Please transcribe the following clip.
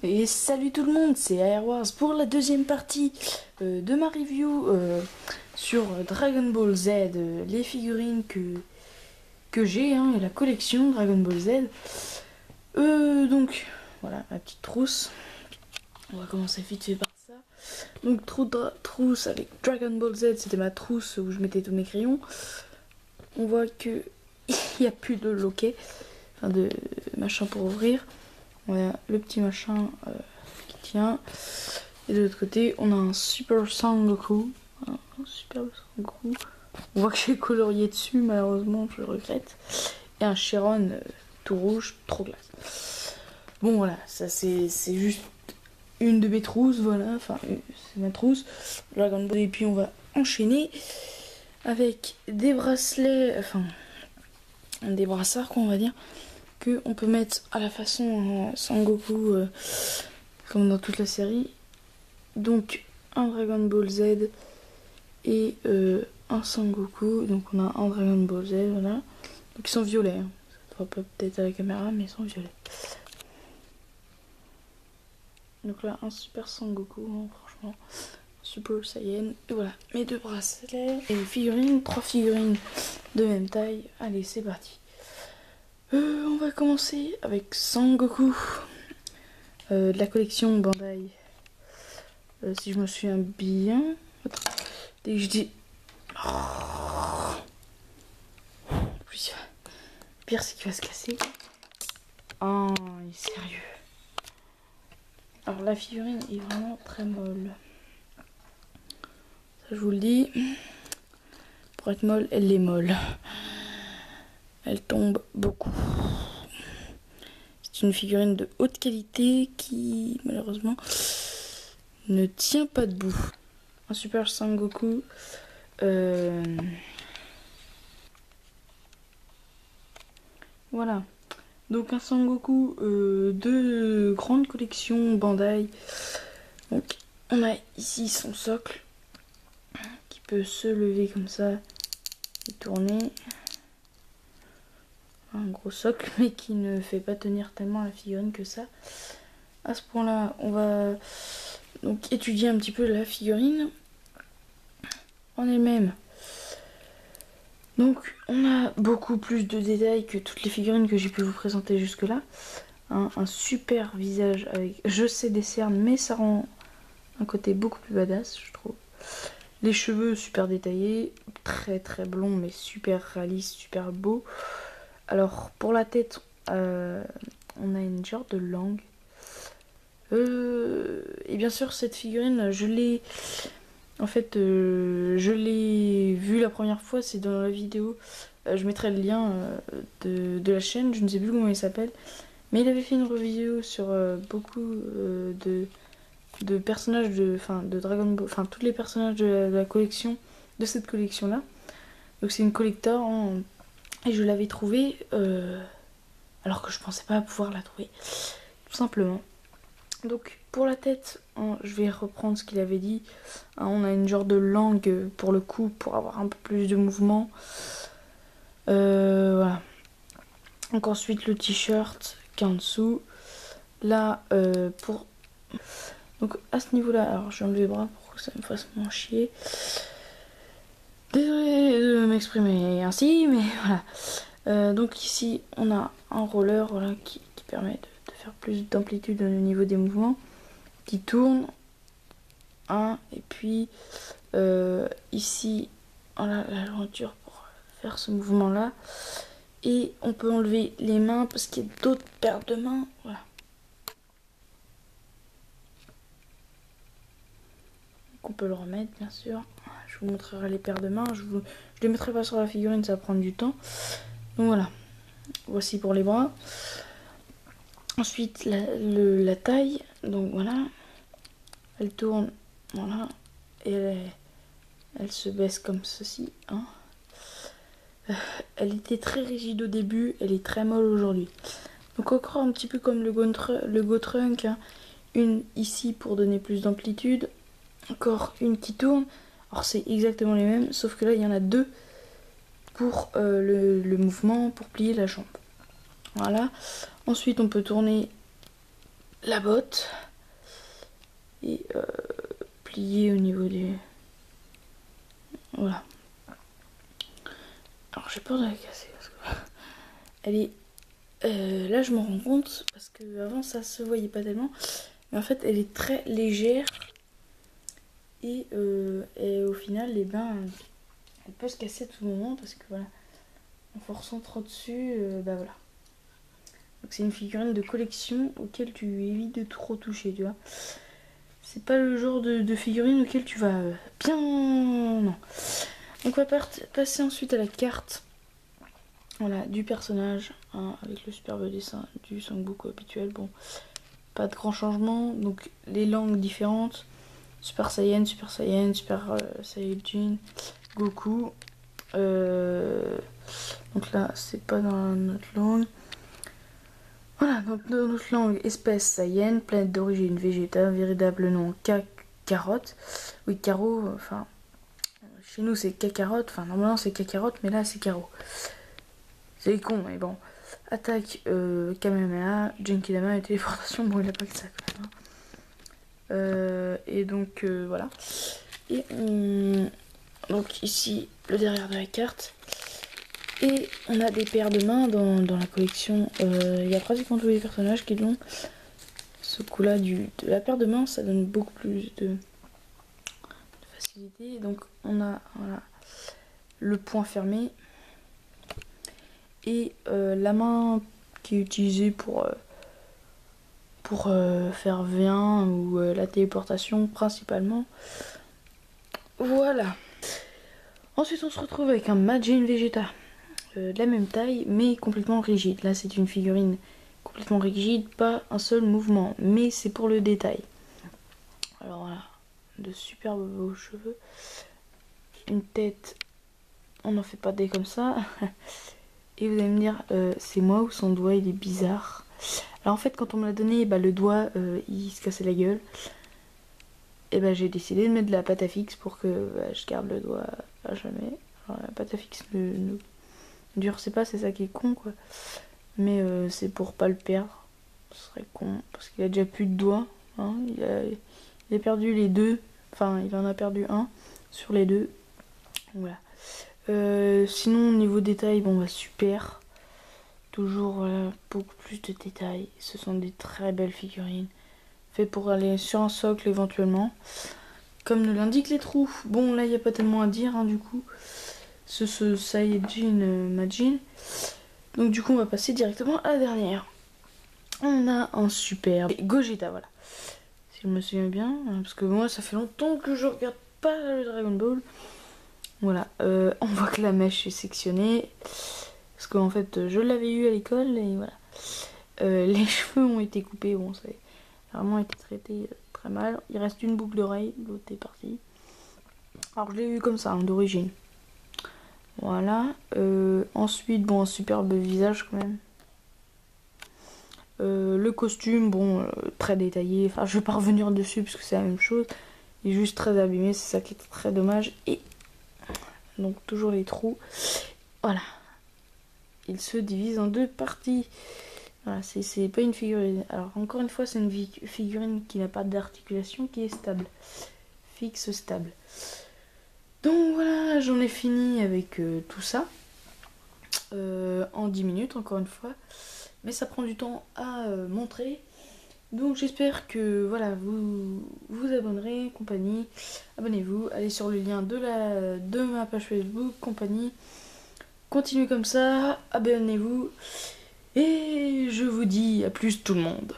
Et salut tout le monde, c'est Airwars pour la deuxième partie de ma review sur Dragon Ball Z, les figurines que j'ai, et la collection Dragon Ball Z. Donc voilà, ma petite trousse. On va commencer vite fait par ça. Donc trousse avec Dragon Ball Z, c'était ma trousse où je mettais tous mes crayons. On voit que il n'y a plus de loquet, enfin de machin pour ouvrir. Voilà le petit machin qui tient. Et de l'autre côté, on a un Super Sangoku. Un Super Sangoku. On voit que j'ai colorié dessus, malheureusement, je le regrette. Et un Chiron tout rouge, trop classe. Bon, voilà, ça c'est juste une de mes trousses, voilà. Enfin, c'est ma trousse. Dragon Ball. Et puis on va enchaîner avec des bracelets, enfin, des brassards, quoi, on va dire, que on peut mettre à la façon Sangoku, comme dans toute la série. Donc un Dragon Ball Z et un Sangoku. Donc on a un Dragon Ball Z, voilà. Donc ils sont violets, hein. Ça se voit pas peut-être à la caméra, mais ils sont violets. Donc là un Super Sangoku, hein, franchement. Super Saiyan. Et voilà, mes deux bracelets et les figurines, 3 figurines de même taille. Allez, c'est parti. On va commencer avec Sangoku de la collection Bandai. Si je me souviens bien. Attends, dès que je dis. Puis, le pire, c'est qu'il va se casser. Oh, il est sérieux. Alors, la figurine est vraiment très molle. Ça, je vous le dis. Pour être molle, elle est molle. Elle tombe beaucoup. C'est une figurine de haute qualité qui, malheureusement, ne tient pas debout. Un Super Sangoku. Voilà. Donc un Sangoku de grande collection Bandai. Donc on a ici son socle qui peut se lever comme ça et tourner. Un gros socle mais qui ne fait pas tenir tellement la figurine que ça. À ce point-là, on va donc étudier un petit peu la figurine en elle-même. Donc on a beaucoup plus de détails que toutes les figurines que j'ai pu vous présenter jusque-là. Un super visage avec, je sais, des cernes, mais ça rend un côté beaucoup plus badass, je trouve. Les cheveux super détaillés, très très blond, mais super réaliste, super beau. Alors pour la tête, on a une genre de langue. Et bien sûr cette figurine, je l'ai... En fait, je l'ai vue la première fois, c'est dans la vidéo. Je mettrai le lien de la chaîne, je ne sais plus comment il s'appelle. Mais il avait fait une review sur beaucoup de personnages de Dragon Ball, enfin tous les personnages de la collection, de cette collection là. Donc c'est une collector, hein, et je l'avais trouvée alors que je pensais pas pouvoir la trouver, tout simplement. Donc pour la tête, hein, je vais reprendre ce qu'il avait dit. Hein, on a une genre de langue pour le cou pour avoir un peu plus de mouvement. Voilà. Donc ensuite le t-shirt qui est en dessous. Là pour... Donc à ce niveau là, alors j'ai enlevé les bras pour que ça me fasse moins chier. Désolé de m'exprimer ainsi, mais voilà. Donc ici on a un roller, voilà, qui permet de faire plus d'amplitude au niveau des mouvements, qui tourne. Et puis ici on a la jointure pour faire ce mouvement là. Et on peut enlever les mains parce qu'il y a d'autres paires de mains. Voilà. Donc on peut le remettre, bien sûr. Je vous montrerai les paires de mains. Je les mettrai pas sur la figurine, ça va prendre du temps. Donc voilà. Voici pour les bras. Ensuite la taille. Donc voilà. Elle tourne. Voilà. Et elle se baisse comme ceci. Hein. Elle était très rigide au début, elle est très molle aujourd'hui. Donc encore un petit peu comme le Go-Trunk, hein. Une ici pour donner plus d'amplitude, encore une qui tourne. Alors c'est exactement les mêmes, sauf que là il y en a deux pour le mouvement, pour plier la jambe. Voilà. Ensuite on peut tourner la botte et pliée au niveau du... Voilà. Alors j'ai peur de la casser parce que elle est... là je m'en rends compte parce que avant ça se voyait pas tellement. Mais en fait elle est très légère et au final les bains elle peut se casser à tout moment parce que voilà, en forçant trop dessus, bah voilà. Donc c'est une figurine de collection auquel tu évites de trop toucher, tu vois. C'est pas le genre de figurine auquel tu vas bien... Non. Donc on va passer ensuite à la carte. Voilà, du personnage, hein, avec le superbe dessin du Sangoku habituel. Bon, pas de grand changement. Donc les langues différentes. Super Saiyan, Super Saiyan, Super Saiyajin, Goku. Donc là, c'est pas dans notre langue. Voilà, donc dans notre langue, espèce Saiyan, planète d'origine Vegeta, véritable nom Kakarot. Oui, Caro, enfin, chez nous c'est Kakarot, enfin normalement c'est Kakarot, mais là c'est Caro. C'est con, mais bon. Attaque, Kamehameha, Genkidama et téléportation, bon il a pas que ça quand même. Et donc voilà. Et donc ici, le derrière de la carte. Et on a des paires de mains dans la collection. Il y a pratiquement tous les personnages qui l'ont. Ce coup-là de la paire de mains, ça donne beaucoup plus de facilité. Donc on a voilà, le poing fermé. Et la main qui est utilisée pour faire V1 ou la téléportation principalement. Voilà. Ensuite on se retrouve avec un Majin Vegeta. De la même taille mais complètement rigide. Là c'est une figurine complètement rigide, pas un seul mouvement, mais c'est pour le détail. Alors voilà, de superbes beaux cheveux, une tête, on n'en fait pas des comme ça. Et vous allez me dire, c'est moi ou son doigt il est bizarre. Alors en fait quand on me l'a donné, bah, le doigt il se cassait la gueule. Et bah j'ai décidé de mettre de la pâte à fixe pour que je garde le doigt à jamais. Alors la pâte à fixe ne durcez pas, c'est ça qui est con quoi. Mais c'est pour pas le perdre. Ce serait con parce qu'il a déjà plus de doigts. Hein. Il a perdu les deux. Enfin, il en a perdu un sur les deux. Voilà. Sinon, au niveau détail, bon bah super. Toujours voilà, beaucoup plus de détails. Ce sont des très belles figurines. Fait pour aller sur un socle éventuellement. Comme ne l'indiquent les trous. Bon, là, il n'y a pas tellement à dire hein, du coup. Ce Saiyajin Majin. Donc du coup on va passer directement à la dernière. On a un super Gogeta, voilà. Si je me souviens bien, parce que moi ça fait longtemps que je regarde pas le Dragon Ball. Voilà, on voit que la mèche est sectionnée. Parce qu'en fait je l'avais eu à l'école et voilà. Les cheveux ont été coupés, bon ça a vraiment été traité très mal. Il reste une boucle d'oreille, l'autre est partie. Alors je l'ai eu comme ça, hein, d'origine. Voilà. Ensuite, bon, un superbe visage quand même. Le costume, bon, très détaillé. Enfin, je vais pas revenir dessus parce que c'est la même chose. Il est juste très abîmé, c'est ça qui est très dommage. Et donc, toujours les trous. Voilà. Il se divise en deux parties. Voilà, c'est pas une figurine. Alors, encore une fois, c'est une figurine qui n'a pas d'articulation, qui est stable. Fixe, stable. Donc voilà, j'en ai fini avec tout ça. En 10 minutes, encore une fois. Mais ça prend du temps à montrer. Donc j'espère que voilà, vous vous abonnerez, compagnie. Abonnez-vous, allez sur le lien de ma page Facebook, compagnie. Continuez comme ça, abonnez-vous. Et je vous dis à plus tout le monde.